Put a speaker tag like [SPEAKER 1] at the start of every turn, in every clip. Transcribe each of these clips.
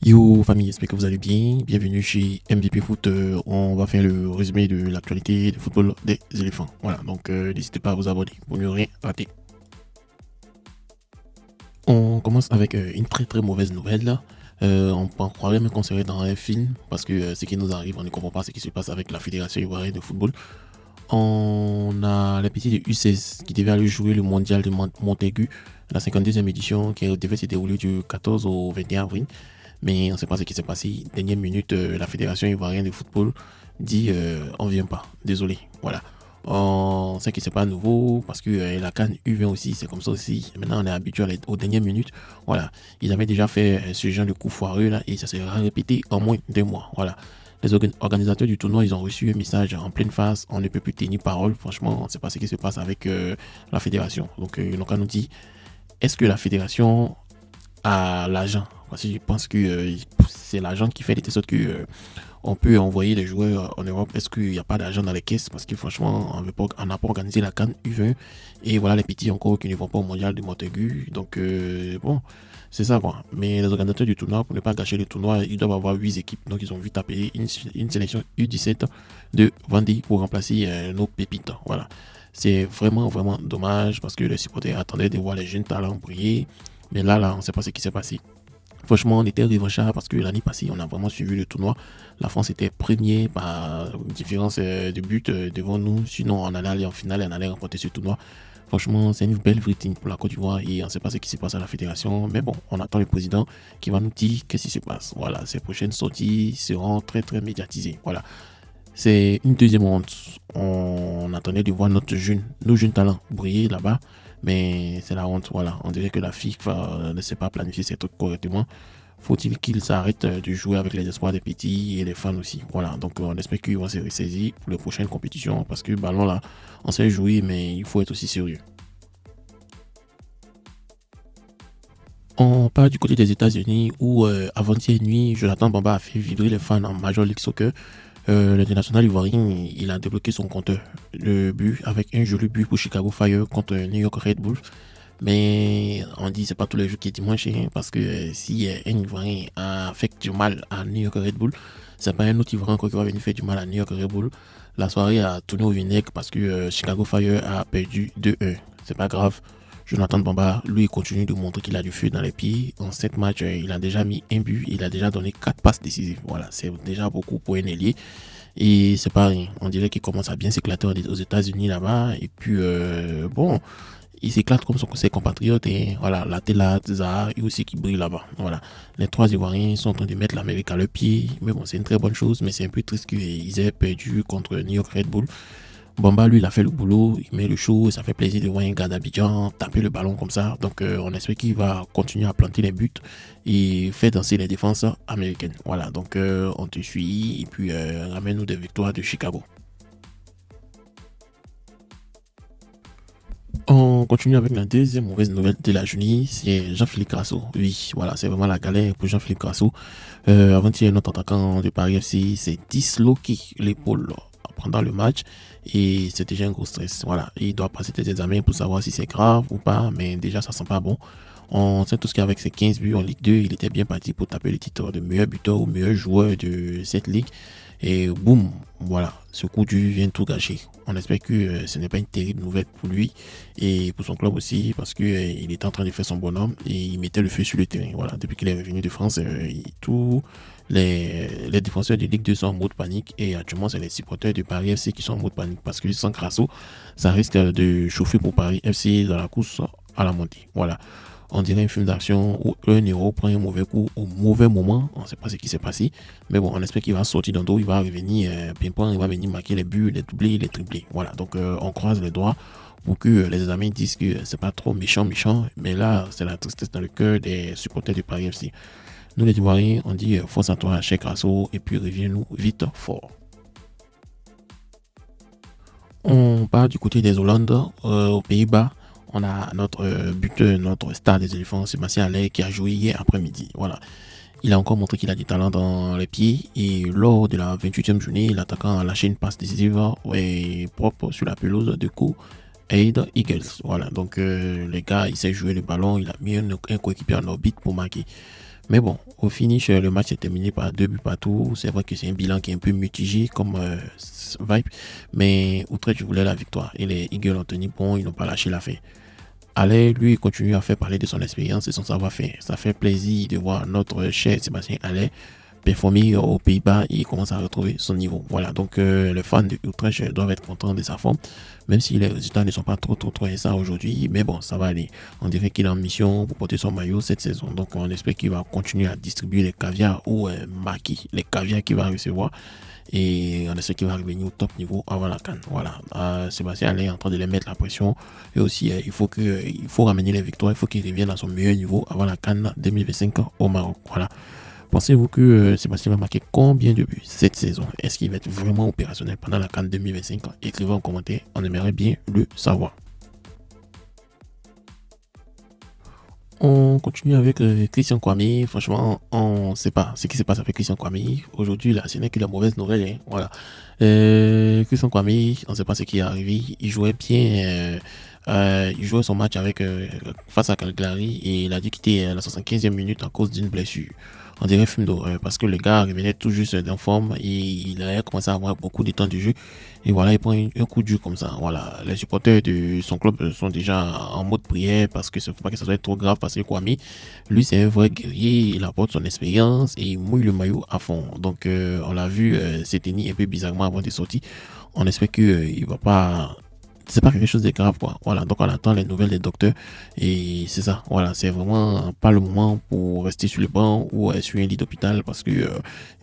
[SPEAKER 1] Yo famille, j'espère que vous allez bien. Bienvenue chez MVP Foot. On va faire le résumé de l'actualité du football des éléphants. Voilà, donc n'hésitez pas à vous abonner pour ne rien rater. On commence avec une très très mauvaise nouvelle là. On croirait même qu'on serait dans un film parce que ce qui nous arrive, on ne comprend pas ce qui se passe avec la Fédération ivoirienne de football. On a les petits de U16 qui devaient aller jouer le mondial de Montaigu, la 52e édition qui devait se dérouler du 14 au 21 avril. Mais on ne sait pas ce qui s'est passé. Dernière minute, la Fédération ivoirienne de football dit on vient pas, désolé. Voilà. On sait que c'est pas nouveau parce que la CAN U20 aussi, c'est comme ça aussi. Maintenant, on est habitué aux dernières minutes. Voilà. Ils avaient déjà fait ce genre de coup foireux là et ça s'est répété en moins de 2 mois. Voilà. Les organisateurs du tournoi, ils ont reçu un message en pleine face. On ne peut plus tenir parole. Franchement, on ne sait pas ce qui se passe avec la fédération. Donc, on nous dit est-ce que la fédération a l'argent? Parce que je pense que c'est l'argent qui fait de telle sorte que on peut envoyer les joueurs en Europe. Est-ce qu'il n'y a pas d'argent dans les caisses? Parce que franchement, on n'a pas organisé la CAN U20. Et voilà les petits encore qui ne vont pas au mondial de Montaigu. Donc, bon, c'est ça quoi. Mais les organisateurs du tournoi, pour ne pas gâcher le tournoi, ils doivent avoir 8 équipes. Donc, ils ont vite appelé une sélection U17 de Vendée pour remplacer nos pépites. Voilà. C'est vraiment, vraiment dommage parce que les supporters attendaient de voir les jeunes talents briller. Mais là, on ne sait pas ce qui s'est passé. Franchement, on était revanchard parce que l'année passée, on a vraiment suivi le tournoi. La France était premier par différence de buts devant nous. Sinon, on allait aller en finale et on allait remporter ce tournoi. Franchement, c'est une belle vitrine pour la Côte d'Ivoire et on ne sait pas ce qui se passe à la fédération. Mais bon, on attend le président qui va nous dire qu'est-ce qui se passe. Voilà, ces prochaines sorties seront très très médiatisées. Voilà. C'est une deuxième honte. On attendait de voir nos jeunes talents briller là-bas. Mais c'est la honte, voilà. On dirait que la FIFA ne sait pas planifier ses trucs correctement. Faut-il qu'ils s'arrêtent de jouer avec les espoirs des petits et les fans aussi. Voilà, donc on espère qu'ils vont se ressaisir pour les prochaines compétitions. Parce que ballon là, on sait jouer, mais il faut être aussi sérieux. On part du côté des États-Unis où avant-hier nuit, Jonathan Bamba a fait vibrer les fans en Major League Soccer. L'international ivoirien, il a débloqué son compteur. Le but avec un joli but pour Chicago Fire contre New York Red Bull. Mais on dit c'est pas tous les jours qui est dimanche hein, parce que si un Ivoirien a fait du mal à New York Red Bull, c'est pas un autre Ivoirien qui va venir faire du mal à New York Red Bull. La soirée a tourné au vinaigre parce que Chicago Fire a perdu 2-1. C'est pas grave. Jonathan Bamba, lui, il continue de montrer qu'il a du feu dans les pieds. En 7 matchs, il a déjà mis un but, il a déjà donné 4 passes décisives. Voilà, c'est déjà beaucoup pour un ailier. Et c'est pas rien. On dirait qu'il commence à bien s'éclater aux États-Unis là-bas. Et puis, bon, il s'éclate comme ses compatriotes. Et voilà, la Tela, Zaha, et aussi qui brille là-bas. Voilà. Les 3 Ivoiriens sont en train de mettre l'Amérique à leur pied. Mais bon, c'est une très bonne chose. Mais c'est un peu triste qu'ils aient perdu contre New York Red Bull. Bamba, lui, il a fait le boulot, il met le show, et ça fait plaisir de voir un gars d'Abidjan taper le ballon comme ça. Donc, on espère qu'il va continuer à planter les buts et faire danser les défenseurs américaines. Voilà, donc on te suit et puis ramène-nous des victoires de Chicago. On continue avec la deuxième mauvaise nouvelle de la journée, c'est Jean-Philippe Grasso. Oui, voilà, c'est vraiment la galère pour Jean-Philippe Grasso. Avant-hier, notre attaquant de Paris FC s'est disloqué l'épaule pendant le match et c'est déjà un gros stress. Voilà, il doit passer des examens pour savoir si c'est grave ou pas, mais déjà ça sent pas bon. On sait tous qu'avec ses 15 buts en Ligue 2, il était bien parti pour taper le titre de meilleur buteur ou meilleur joueur de cette ligue. Et boum, voilà, ce coup dur vient tout gâcher. On espère que ce n'est pas une terrible nouvelle pour lui et pour son club aussi parce que il était en train de faire son bonhomme et il mettait le feu sur le terrain. Voilà, depuis qu'il est revenu de France, tous les défenseurs de Ligue 2 sont en mode panique et actuellement c'est les supporters de Paris FC qui sont en mode panique parce que sans Crasso, ça risque de chauffer pour Paris FC dans la course à la montée. Voilà. On dirait un film d'action où un héros prend un mauvais coup au mauvais moment. On ne sait pas ce qui s'est passé. Mais bon, on espère qu'il va sortir d'un dos, il va revenir ping-pong, il va venir marquer les buts, les doublés, les triplés. Voilà, donc on croise les doigts pour que les amis disent que c'est pas trop méchant. Mais là, c'est la tristesse dans le cœur des supporters du Paris FC. Nous les Ivoiriens, on dit force à toi, Cheikh Rasso, et puis reviens-nous vite fort. On part du côté des Hollandes, aux Pays-Bas. On a notre buteur, notre star des éléphants, Sébastien Haller, qui a joué hier après-midi. Voilà. Il a encore montré qu'il a du talent dans les pieds. Et lors de la 28e journée, l'attaquant a lâché une passe décisive et propre sur la pelouse de coup Aid Eagles. Voilà. Donc, les gars, il sait jouer le ballon. Il a mis un coéquipier en orbite pour marquer. Mais bon, au finish, le match est terminé par 2 buts partout. C'est vrai que c'est un bilan qui est un peu mitigé comme vibe. Mais Utrecht voulait la victoire. Et les Eagles ont tenu bon, ils n'ont pas lâché l'affaire. Aller, lui, continue à faire parler de son expérience et son savoir-faire. Ça fait plaisir de voir notre cher Sébastien Haller performer aux Pays-Bas et il commence à retrouver son niveau. Voilà, donc les fans de Utrecht doivent être contents de sa forme, même si les résultats ne sont pas trop ça aujourd'hui. Mais bon, ça va aller. On dirait qu'il est en mission pour porter son maillot cette saison. Donc on espère qu'il va continuer à distribuer les caviars ou maquis, les caviars qu'il va recevoir. Et on espère qu'il va revenir au top niveau avant la CAN. Voilà, Sébastien Haller est en train de les mettre la pression. Et aussi, il faut ramener les victoires. Il faut qu'il revienne à son meilleur niveau avant la CAN 2025 au Maroc. Voilà. Pensez-vous que Sébastien va marquer combien de buts cette saison? Est-ce qu'il va être vraiment opérationnel pendant la CAN 2025? Écrivez en commentaire, on aimerait bien le savoir. On continue avec Christian Kwame. Franchement, on ne sait pas ce qui se passe avec Christian Kwame. Aujourd'hui, là, ce n'est que la mauvaise nouvelle. Hein. Voilà. Christian Kwame, on ne sait pas ce qui est arrivé. Il jouait bien. Il jouait son match face à Calgary et il a dû quitter la 75e minute à cause d'une blessure. On dirait film d'horreur parce que le gars revenait tout juste d'un forme et il avait commencé à avoir beaucoup de temps de jeu. Et voilà, il prend un coup dur comme ça. Voilà, les supporters de son club sont déjà en mode prière parce que ne faut pas que ça soit trop grave parce que Kwame, lui, c'est un vrai guerrier. Il apporte son expérience et il mouille le maillot à fond. Donc, on l'a vu s'éteindre un peu bizarrement avant de sortir. On espère qu'il va pas c'est pas quelque chose de grave quoi. Voilà, donc on attend les nouvelles des docteurs et c'est ça. Voilà, c'est vraiment pas le moment pour rester sur le banc ou sur un lit d'hôpital parce que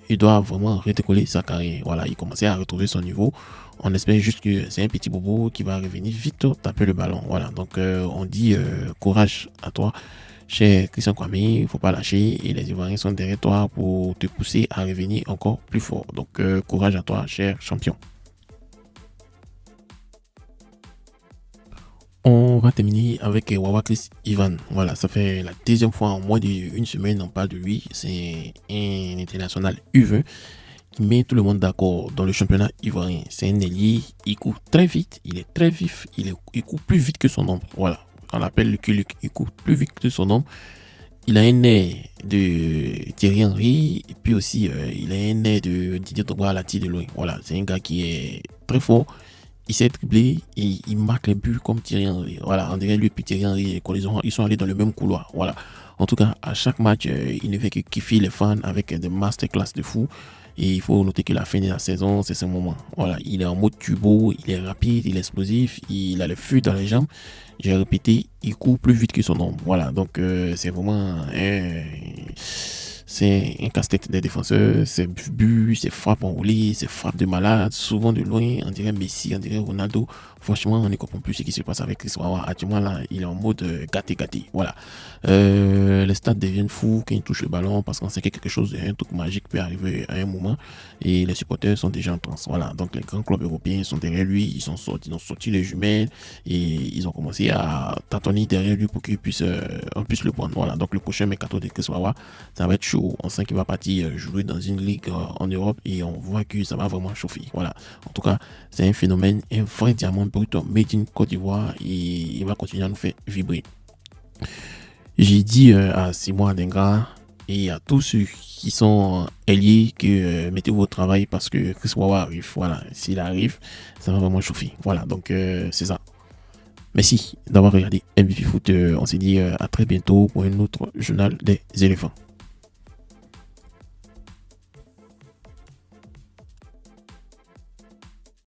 [SPEAKER 1] il doit vraiment redécoller sa carrière. Voilà, il commençait à retrouver son niveau. On espère juste que c'est un petit bobo qui va revenir vite taper le ballon. Voilà, donc on dit courage à toi. Cher Christian Kwame, il ne faut pas lâcher et les Ivoiriens sont derrière toi pour te pousser à revenir encore plus fort. Donc courage à toi, cher champion. On va terminer avec Wawa Chris Ivan. Voilà, ça fait la deuxième fois en moins d'une semaine on parle de lui. C'est un international U20 qui met tout le monde d'accord dans le championnat ivoirien. C'est un ailier, il court très vite, il est très vif, il court plus vite que son ombre. Voilà, on l'appelle le Luc, il court plus vite que son ombre. Il a un nez de Thierry Henry et puis aussi il a un nez de Didier Drogba à la tire de loin. Voilà, c'est un gars qui est très fort. Il s'est dribblé et il marque les buts comme Thierry Henry. Voilà, on dirait lui et Thierry Henry, ils sont allés dans le même couloir. Voilà. En tout cas, à chaque match, il ne fait que kiffer les fans avec des masterclass de fou. Et il faut noter que la fin de la saison, c'est ce moment. Voilà, il est en mode turbo, il est rapide, il est explosif, il a le feu dans les jambes. J'ai répété, il court plus vite que son ombre. Voilà, donc c'est vraiment c'est un casse-tête des défenseurs, c'est but, c'est frappe enroulée, c'est frappe de malade, souvent de loin, on dirait Messi, on dirait Ronaldo. Franchement, on ne comprend plus ce qui se passe avec Chris Wawa. Actuellement, là, il est en mode gâté. Voilà. Les stats deviennent fous quand il touche le ballon parce qu'on sait que quelque chose, un truc magique peut arriver à un moment et les supporters sont déjà en transe. Voilà. Donc, les grands clubs européens sont derrière lui, ils ont sorti les jumelles et ils ont commencé à tâtonner derrière lui pour on puisse le prendre. Voilà. Donc, le prochain mercato de Chris Wawa, ça va être chaud. On sent qu'il va partir jouer dans une ligue en Europe et on voit que ça va vraiment chauffer. Voilà. En tout cas, c'est un phénomène, un vrai diamant brut made in Côte d'Ivoire et il va continuer à nous faire vibrer. J'ai dit à Simon Adenga et à tous ceux qui sont alliés que mettez votre travail parce que Chris Wawa arrive. Voilà, s'il arrive, ça va vraiment chauffer. Voilà, donc c'est ça. Merci d'avoir regardé MVP Foot. On s'est dit à très bientôt pour un autre journal des éléphants.